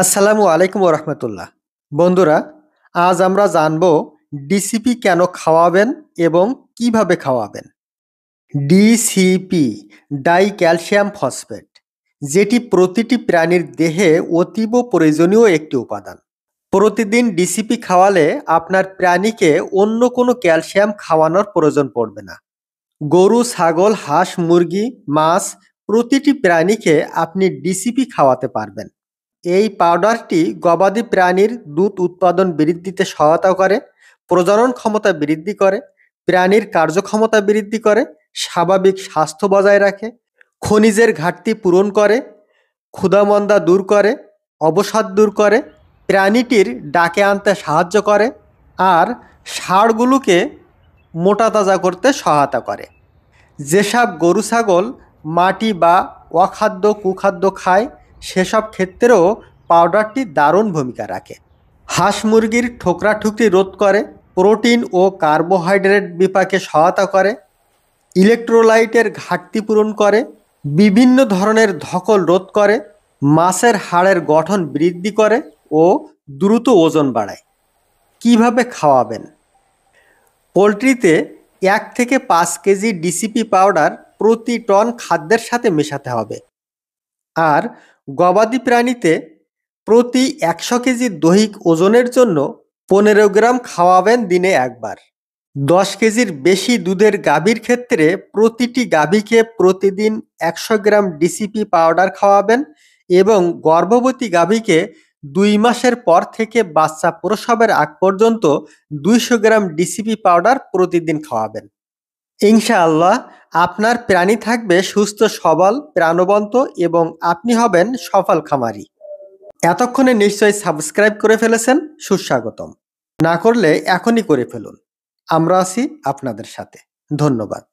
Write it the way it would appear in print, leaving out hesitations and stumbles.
আসসালামু আলাইকুম ওরহমতুল্লাহ। বন্ধুরা, আজ আমরা জানব ডিসিপি কেন খাওয়াবেন এবং কিভাবে খাওয়াবেন। ডিসিপি, ডাই ক্যালসিয়াম ফসফেট, যেটি প্রতিটি প্রাণীর দেহে অতীব প্রয়োজনীয় একটি উপাদান। প্রতিদিন ডিসিপি খাওয়ালে আপনার প্রাণীকে অন্য কোনো ক্যালসিয়াম খাওয়ানোর প্রয়োজন পড়বে না। গরু, ছাগল, হাঁস, মুরগি, মাছ প্রতিটি প্রাণীকে আপনি ডিসিপি খাওয়াতে পারবেন। এই পাউডারটি গবাদি প্রাণীর দুধ উৎপাদন বৃদ্ধিতে সহায়তা করে, প্রজনন ক্ষমতা বৃদ্ধি করে, প্রাণীর কার্যক্ষমতা বৃদ্ধি করে, স্বাভাবিক স্বাস্থ্য বজায় রাখে, খনিজের ঘাটতি পূরণ করে, ক্ষুধামন্দা দূর করে, অবসাদ দূর করে, প্রাণীটির ডাকে আনতে সাহায্য করে, আর ষাঁড়গুলোকে মোটা তাজা করতে সহায়তা করে। যেসব গরু ছাগল মাটি বা অখাদ্য কুখাদ্য খায়, সেসব ক্ষেত্রেও পাউডারটি দারুণ ভূমিকা রাখে। হাঁস মুরগির ঠোকরাঠুকরি রোধ করে, প্রোটিন ও কার্বোহাইড্রেট বিপাকে সহায়তা করে, ইলেকট্রোলাইটের ঘাটতি পূরণ করে, বিভিন্ন ধরনের ধকল রোধ করে, মাছের হাড়ের গঠন বৃদ্ধি করে ও দ্রুত ওজন বাড়ায়। কিভাবে খাওয়াবেন? পোলট্রিতে ১ থেকে ৫ কেজি ডিসিপি পাউডার প্রতি টন খাদ্যের সাথে মেশাতে হবে। আর গবাদি প্রাণীতে প্রতি ১০০ কেজি দৈহিক ওজনের জন্য ১৫ গ্রাম খাওয়াবেন দিনে একবার। ১০ কেজির বেশি দুধের গাভীর ক্ষেত্রে প্রতিটি গাভীকে প্রতিদিন ১০০ গ্রাম ডিসিপি পাউডার খাওয়াবেন এবং গর্ভবতী গাভীকে ২ মাসের পর থেকে বাচ্চা প্রসবের আগ পর্যন্ত ২০০ গ্রাম ডিসিপি পাউডার প্রতিদিন খাওয়াবেন। ইনশাআল্লাহ আপনার প্রাণী থাকবে সুস্থ সবল, প্রাণবন্ত এবং আপনি হবেন সফল খামারি। এতক্ষণে নিশ্চয়ই সাবস্ক্রাইব করে ফেলেছেন, সুস্বাগতম। না করলে এখনই করে ফেলুন। আমরা আছি আপনাদের সাথে। ধন্যবাদ।